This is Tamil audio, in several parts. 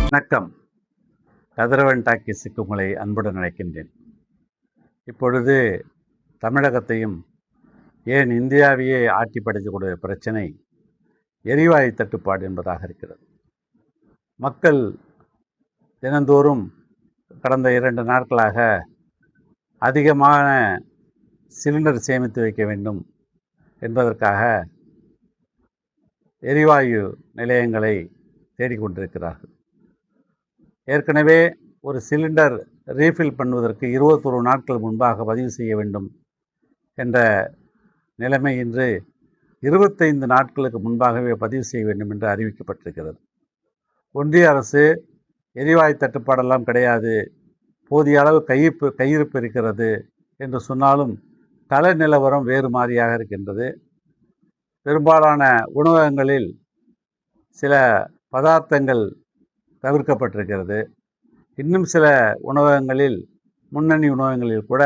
வணக்கம். கதிரவன் டாக்கீஸுக்கு உங்களை அன்புடன் அழைக்கின்றேன். இப்பொழுது தமிழகத்தையும் ஏன் இந்தியாவையே ஆட்டி படைக்கக்கூடிய பிரச்சனை எரிவாயு தட்டுப்பாடு என்பதாக இருக்கிறது. மக்கள் தினந்தோறும் கடந்த 2 நாட்களாக அதிகமான சிலிண்டர் சேமித்து வைக்க வேண்டும் என்பதற்காக எரிவாயு நிலையங்களை தேடிக்கொண்டிருக்கிறார்கள். ஏற்கனவே ஒரு சிலிண்டர் ரீஃபில் பண்ணுவதற்கு 21 நாட்கள் முன்பாக பதிவு செய்ய வேண்டும் என்ற நிலைமை இன்று 25 நாட்களுக்கு முன்பாகவே பதிவு செய்ய வேண்டும் என்று அறிவிக்கப்பட்டிருக்கிறது. ஒன்றிய அரசு எரிவாயு தட்டுப்பாடெல்லாம் கிடையாது, போதிய அளவு கையிருப்பு இருக்கிறது என்று சொன்னாலும் கள நிலவரம் வேறு மாதிரியாக இருக்கின்றது. பெரும்பாலான உணவகங்களில் சில பதார்த்தங்கள் தவிர்க்கப்பட்டிருக்கிறது. இன்னும் சில உணவகங்களில், முன்னணி உணவகங்களில் கூட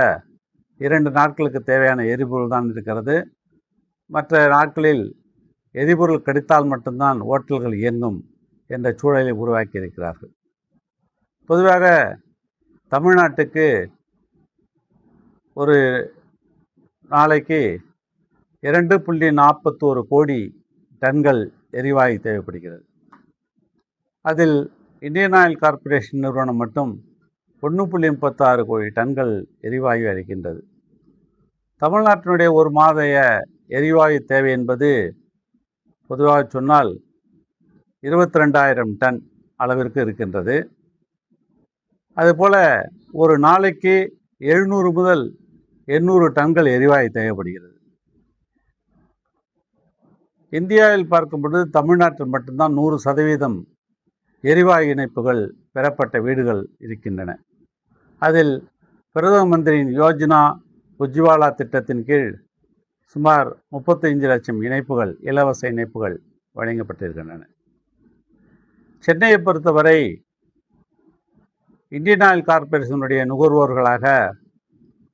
2 நாட்களுக்கு தேவையான எரிபொருள் தான் இருக்கிறது. மற்ற நாட்களில் எரிபொருள் கிடைத்தால் மட்டும்தான் ஓட்டல்கள் இயங்கும் என்ற சூழலை உருவாக்கி இருக்கிறார்கள். பொதுவாக தமிழ்நாட்டுக்கு ஒரு நாளைக்கு 2.41 கோடி டன்கள் எரிவாயு தேவைப்படுகிறது. அதில் இந்தியன் ஆயில் கார்ப்பரேஷன் நிறுவனம் மட்டும் 1.36 கோடி டன்கள் எரிவாயு அளிக்கின்றது. தமிழ்நாட்டினுடைய ஒரு மாத எரிவாயு தேவை என்பது பொதுவாக சொன்னால் 22,000 டன் அளவிற்கு இருக்கின்றது. அதுபோல் ஒரு நாளைக்கு 700 முதல் 800 டன்கள் எரிவாயு தேவைப்படுகிறது. இந்தியாவில் பார்க்கும் பொழுது தமிழ்நாட்டில் மட்டும்தான் 100% எரிவாயு இணைப்புகள் பெறப்பட்ட வீடுகள் இருக்கின்றன. அதில் பிரதம மந்திரியின் யோஜனா உஜ்வாலா திட்டத்தின் கீழ் சுமார் 35 லட்சம் இணைப்புகள், இலவச இணைப்புகள் வழங்கப்பட்டிருக்கின்றன. சென்னையை பொறுத்தவரை இந்தியன் ஆயில் கார்ப்பரேஷனுடைய நுகர்வோர்களாக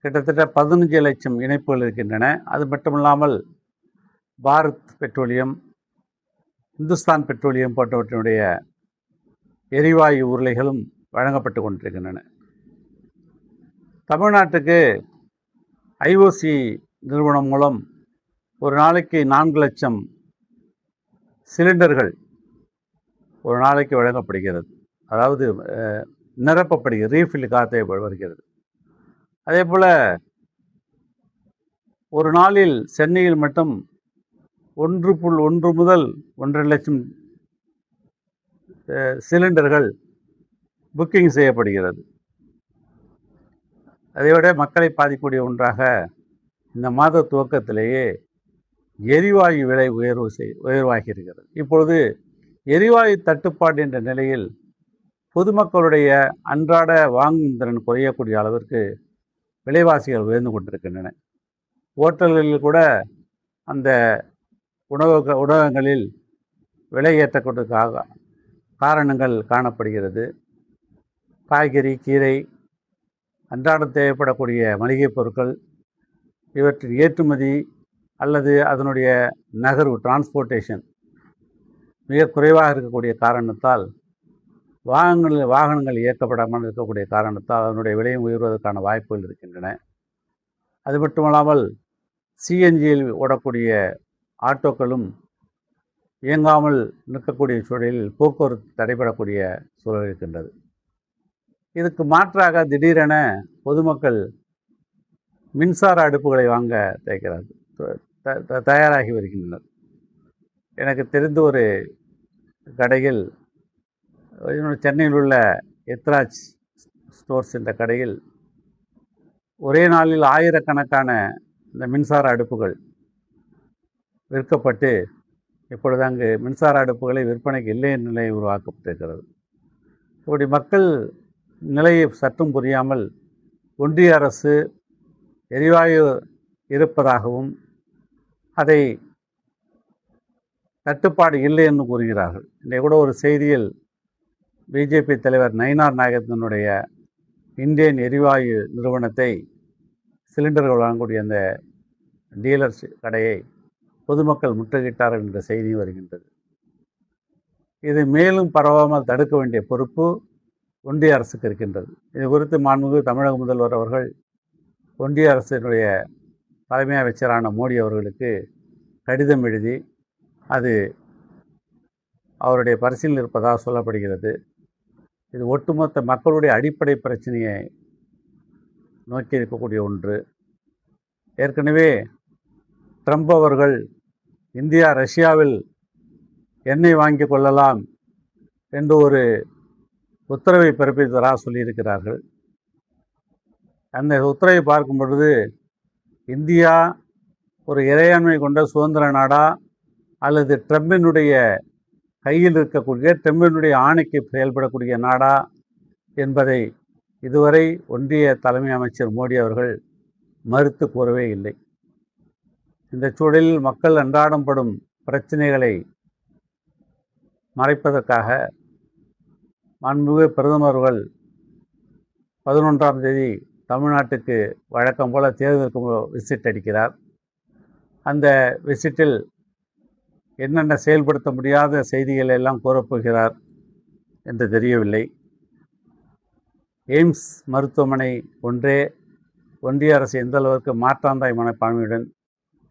கிட்டத்தட்ட 15 லட்சம் இணைப்புகள் இருக்கின்றன. அது மட்டுமில்லாமல் பாரத் பெட்ரோலியம், இந்துஸ்தான் பெட்ரோலியம் போன்றவற்றினுடைய எரிவாயு உருளைகளும் வழங்கப்பட்டு கொண்டிருக்கின்றன. தமிழ்நாட்டுக்கு ஐஓசி நிறுவனம் மூலம் ஒரு நாளைக்கு 4 லட்சம் சிலிண்டர்கள் ஒரு நாளைக்கு வழங்கப்படுகிறது. அதாவது நிரப்பப்படுகிறது, ரீஃபில்லுக்காக வருகிறது. அதே போல் ஒரு நாளில் சென்னையில் மட்டும் 1 முதல் 1.5 லட்சம் சிலிண்டர்கள் புக்கிங் செய்யப்படுகிறது. அதைவிட மக்களை பாதிக்கக்கூடிய ஒன்றாக இந்த மாத துவக்கத்திலேயே எரிவாயு விலை உயர்வாகி இருக்கிறது. இப்பொழுது எரிவாயு தட்டுப்பாடு என்ற நிலையில் பொதுமக்களுடைய அன்றாட வாங்கும் திறன் குறையக்கூடிய அளவிற்கு விலைவாசிகள் உயர்ந்து கொண்டிருக்கின்றன. ஓட்டல்களில் கூட அந்த உணவகங்களில் விலை ஏற்றக்கூடிய காரணங்கள் காணப்படுகிறது. காய்கறி, கீரை, அன்றாடம் தேவைப்படக்கூடிய மளிகை பொருட்கள் இவற்றின் ஏற்றுமதி அல்லது அதனுடைய நகர்வு, டிரான்ஸ்போர்ட்டேஷன் மிக குறைவாக இருக்கக்கூடிய காரணத்தால், வாகனங்கள் இயக்கப்படாமல் இருக்கக்கூடிய காரணத்தால் அதனுடைய விலையும் உயர்வதற்கான வாய்ப்புகள் இருக்கின்றன. அது மட்டுமல்லாமல் சிஎன்ஜியில் ஓடக்கூடிய ஆட்டோக்களும் இயங்காமல் நிற்கக்கூடிய சூழலில் போக்குவரத்து தடைபடக்கூடிய சூழல் இருக்கின்றது. இதுக்கு மாற்றாக திடீரென பொதுமக்கள் மின்சார அடுப்புகளை வாங்க தயாராகி வருகின்றனர். எனக்கு தெரிந்த ஒரு கடையில், சென்னையில் உள்ள எத்ராஜ் ஸ்டோர்ஸ் என்ற கடையில் ஒரே நாளில் ஆயிரக்கணக்கான இந்த மின்சார அடுப்புகள் விற்கப்பட்டு இப்பொழுது அங்கு மின்சார அடுப்புகளை விற்பனைக்கு இல்லை என்ற நிலை உருவாக்கப்பட்டிருக்கிறது. இப்படி மக்கள் நிலையை சற்றும் புரியாமல் ஒன்றிய அரசு எரிவாயு இருப்பதாகவும் அதை தட்டுப்பாடு இல்லை என்று கூறுகிறார்கள். இன்றைய கூட ஒரு செய்தியில் பிஜேபி தலைவர் நயினார் நாகேந்திரனுடைய இந்தியன் எரிவாயு நிறுவனத்தை, சிலிண்டர்கள் வழங்கக்கூடிய அந்த டீலர்ஸ் கடையை பொதுமக்கள் முற்றுகையிட்டார்கள் என்ற செய்தி வருகின்றது. இது மேலும் பரவாமல் தடுக்க வேண்டிய பொறுப்பு ஒன்றிய அரசுக்கு இருக்கின்றது. இது குறித்து மாண்புமிகு தமிழக முதல்வர் அவர்கள் ஒன்றிய அரசினுடைய தலைமை அமைச்சரான மோடி அவர்களுக்கு கடிதம் எழுதி அது அவருடைய பரிசீலனை இருப்பதாக சொல்லப்படுகிறது. இது ஒட்டுமொத்த மக்களுடைய அடிப்படை பிரச்சனையை நோக்கி இருக்கக்கூடிய ஒன்று. ஏற்கனவே ட்ரம்ப் அவர்கள் இந்தியா ரஷ்யாவில் எண்ணெய் வாங்கி கொள்ளலாம் என்று ஒரு உத்தரவை பிறப்பித்ததாக சொல்லியிருக்கிறார்கள். அந்த உத்தரவை பார்க்கும் பொழுது இந்தியா ஒரு இறையாண்மை கொண்ட சுதந்திர நாடா அல்லது ட்ரம்பினுடைய கையில் இருக்கக்கூடிய ட்ரம்பினுடைய ஆணைக்கு செயல்படக்கூடிய நாடா என்பதை இதுவரை ஒன்றிய தலைமை அமைச்சர் மோடி அவர்கள் மறுத்து கூறவே இல்லை. இந்த சூழலில் மக்கள் அன்றாடம் படும் பிரச்சனைகளை மறைப்பதற்காக மாண்புமிகு பிரதமர் அவர்கள் 11ஆம் தேதி தமிழ்நாட்டுக்கு வழக்கம் போல தேர்தலுக்கு விசிட் அடிக்கிறார். அந்த விசிட்டில் என்னென்ன செயல்படுத்த முடியாத செய்திகளை எல்லாம் கூறப்போகிறார் என்று தெரியவில்லை. எய்ம்ஸ் மருத்துவமனை ஒன்றே ஒன்றிய அரசு எந்த அளவிற்கு மாற்றாந்தாய் மனப்பான்மையுடன்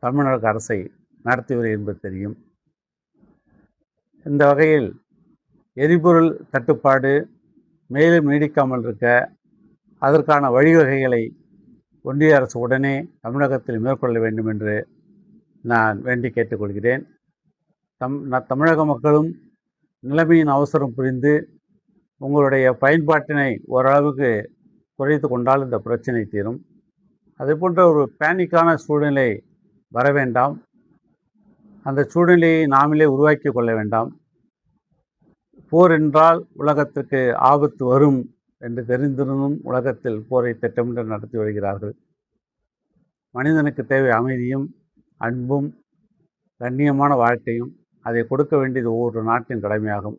தமிழக அரசை நடத்தி வருகிறது என்பது தெரியும். இந்த வகையில் எரிபொருள் தட்டுப்பாடு மேலும் நீடிக்காமல் இருக்க அதற்கான வழிவகைகளை ஒன்றிய அரசு உடனே தமிழகத்தில் மேற்கொள்ள வேண்டும் என்று நான் வேண்டி கேட்டுக்கொள்கிறேன். தமிழக மக்களும் நிலைமையின் அவசரம் புரிந்து உங்களுடைய பயன்பாட்டினை ஓரளவுக்கு குறைத்து கொண்டால் இந்த பிரச்சனை தீரும். அதே போன்ற ஒரு பேனிக்கான சூழ்நிலை வர வேண்டாம். அந்த சூழ்நிலையை நாமளே உருவாக்கி கொள்ள வேண்டாம். போர் என்றால் உலகத்திற்கு ஆபத்து வரும் என்று தெரிந்திருந்தும் உலகத்தில் போரை திட்டமிட்டு நடத்தி வருகிறார்கள். மனிதனுக்கு தேவை அமைதியும் அன்பும் கண்ணியமான வாழ்க்கையும். அதை கொடுக்க வேண்டியது ஒவ்வொரு நாட்டின் கடமையாகும்.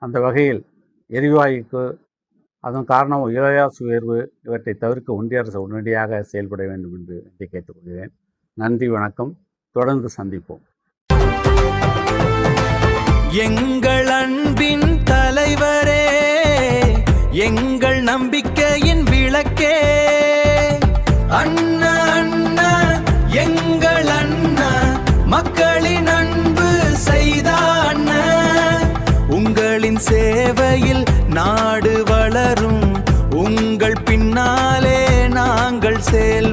அந்த வகையில் எரிவாயுக்கு அதன் காரணம் விலைவாசி உயர்வு இவற்றை தவிர்க்க ஒன்றிய அரசு உடனடியாக செயல்பட வேண்டும் என்று கேட்டுக்கொள்கிறேன். நன்றி, வணக்கம். தொடர்ந்து சந்திப்போம். எங்கள் அன்பின் தலைவரே, எங்கள் நம்பிக்கையின் விளக்கே, அண்ணா அண்ணா எங்கள் அண்ணா, மக்களின் அன்பு செய்த அண்ணா. உங்களின் சேவையில் நாடு வளரும், உங்கள் பின்னாலே நாங்கள் செல்வோம்.